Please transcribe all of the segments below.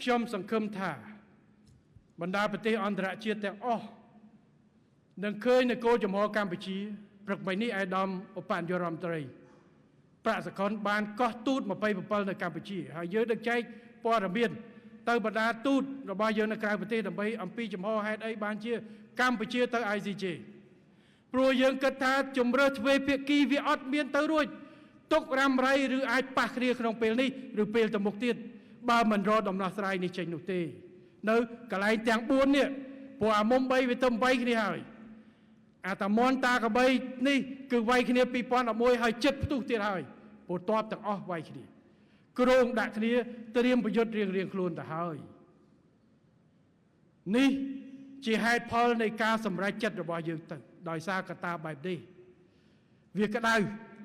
ខ្ញុំសង្ឃឹមថាបណ្ដាប្រទេសអន្តរជាតិទាំងអស់នឹងឃើញនគរចំហកម្ពុជាព្រឹកមិញនេះអាយដាមឧបនាយករដ្ឋមន្ត្រីប្រាក់សកលបានកោះទូត27នៅកម្ពុជាហើយយើងដឹកចែកព័ត៌មានទៅបណ្ដាទូតរបស់យើងនៅក្រៅប្រទេសដើម្បីអំពីចំហហេតុអីបានជាកម្ពុជាទៅ ICJ ព្រោះយើងគិតថាជំរើសទ្វេភាគីវាអត់មានទៅរួចទុករ៉ាំរ៉ៃឬអាចប៉ះគ្នាក្នុងពេលនេះឬពេលទៅមុខទៀតបើមិនរកដំណោះស្រាយនេះចេញនោះទេនៅកន្លែងទាំង4នេះព្រោះអាមុំ3វាទៅ8គ្នាហើយអាតាមន់តាកបីនេះគឺវាយគ្នា2011ហើយចិត្តផ្ទុះទៀតហើយព្រោះតបទាំងអស់វាយគ្នាគ្រោងដាក់គ្នាត្រៀមប្រយុទ្ធរៀងខ្លួនទៅហើយនេះជាហេតុផលនៃការសម្រេចចិត្តរបស់យើងទៅដោយសារកត្តាបែបនេះវាក្តៅ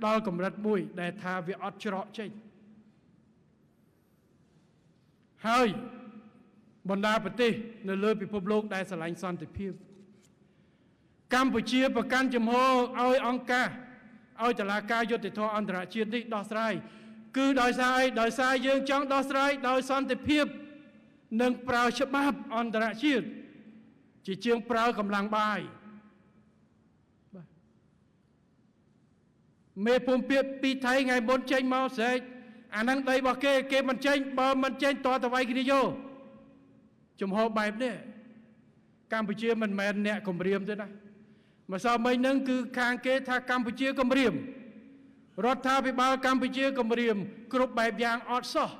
ដល់កម្រិតមួយដែលថាវាអត់ច្រកចេញហើយបណ្ដាប្រទេសនៅលើពិភពលោកដែលស្រឡាញ់សន្តិភាពកម្ពុជាប្រកាន់ជំហរឲ្យអង្គការឲ្យតុលាការយុត្តិធម៌អន្តរជាតិនេះដោះស្រាយគឺដោយសារអីដោយសារយើងចង់ដោះស្រាយដោយសន្តិភាពនិងប្រើច្បាប់អន្តរជាតិជាជាងប្រើកម្លាំងបាយមេភូមិពាក្យពីថៃថ្ងៃមុនចេញមកស្រែកអានឹងដីរបស់គេមិនចេញបើមិនចេញតទៅវាយគ្នាយកជំហរបែបនេះកម្ពុជាមិនមែនអ្នកគម្រាមទេណាម្សិលមិញហ្នឹងគឺខាងគេថាកម្ពុជាគម្រាមរដ្ឋាភិបាលកម្ពុជាគម្រាមគ្រប់បែបយ៉ាងអត់សោះ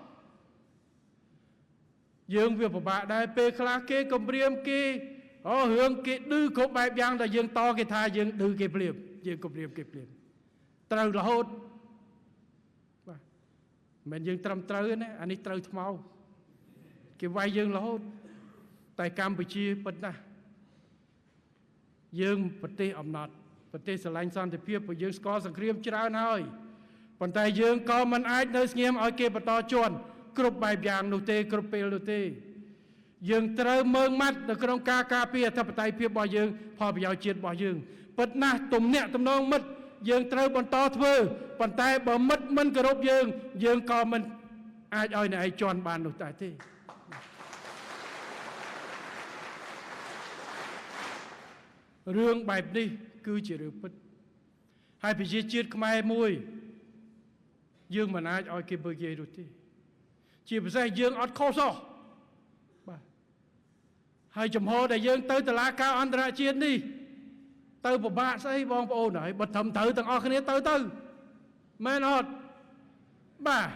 យើងវាពិបាកដែរពេលខ្លះគេគម្រាមគេរឿងគេឌឺគ្រប់បែបយ៉ាងដែលយើងតគេថាយើងឌឺគេភ្លាមយើងគម្រាមគេភ្លាមត្រូវរហូតបាទមិនយើងត្រឹមត្រូវណាអានេះត្រូវថ្មោគេវាយយើងរហូតតែកម្ពុជាពិតណាស់យើងប្រទេសអំណត់ប្រទេសស្រឡាញ់សន្តិភាពព្រោះយើងស្គាល់សង្គ្រាមច្រើនហើយប៉ុន្តែយើងក៏មិនអាចនៅស្ងៀមឲ្យគេបន្តជន់គ្រប់បែបយ៉ាងនោះទេគ្រប់ពេលនោះទេយើងត្រូវមើងម៉ាត់នៅក្នុងការការពារអធិបតេយ្យភាពរបស់យើងផលប្រយោជន៍ជាតិរបស់យើងពិតណាស់ទំនាក់ទំនងមិត្តយើងត្រូវបន្តធ្វើប៉ុន្តែបើមិត្តមិនគោរពយើងក៏មិនអាចឲ្យអ្នកឯងជន់បាននោះតែទេរឿងបែបនេះគឺជារឿងពិតហើយប្រជាជាតិខ្មែរមួយយើងមិនអាចឲ្យគេមើលងាយនោះទេជាពិសេសយើងអត់ខុសសោះបាទហើយចំហដែលយើងទៅតុលាការអន្តរជាតិនេះទៅពិបាកស្អីបងប្អូនហើយបើត្រឹមត្រូវទាំងអស់គ្នាទៅមែនអត់បាទ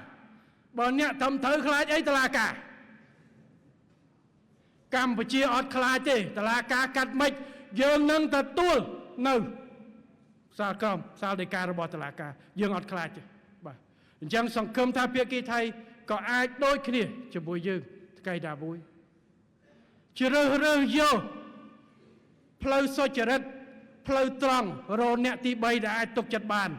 បើអ្នកត្រឹមត្រូវខ្លាចអីតុលាការកម្ពុជាអត់ខ្លាចទេតុលាការកាត់មិនយើងនឹងទទួលនៅសាលក្រមសាលដីការបស់តុលាការយើងអត់ខ្លាចទេបាទអញ្ចឹងសង្ឃឹមថាភាគីថៃក៏អាចដូចគ្នាជាមួយយើងថ្ងៃណាមួយជ្រើសរើសយកផ្លូវសុចរិតផ្លូវត្រង់រកអ្នកទី3ដែលអាចទុកចិត្តបាន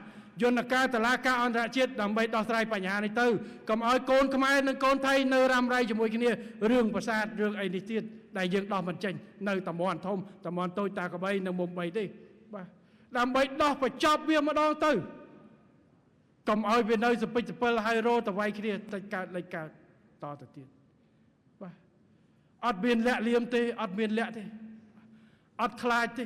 យន្តការតុលាការអន្តរជាតិដើម្បីដោះស្រាយបញ្ហានេះទៅកុំឲ្យកូនខ្មែរនិងកូនថៃនៅរ៉ាំរ៉ៃជាមួយគ្នារឿងប្រាសាទរឿងអីនេះទៀតដែលយើងដោះមិនចេញនៅតំបន់ធំតំបន់តូចតាកបីនៅមុំ3ទេបាទដើម្បីដោះបញ្ចប់វាម្ដងទៅកុំឲ្យវានៅសពិចសពិលហើយរោទៅវាយគ្នាតិចកើតលេចកើតតទៅទៀតបាទអត់មានលាក់លៀមទេអត់មានលាក់ទេអត់ខ្លាចទេ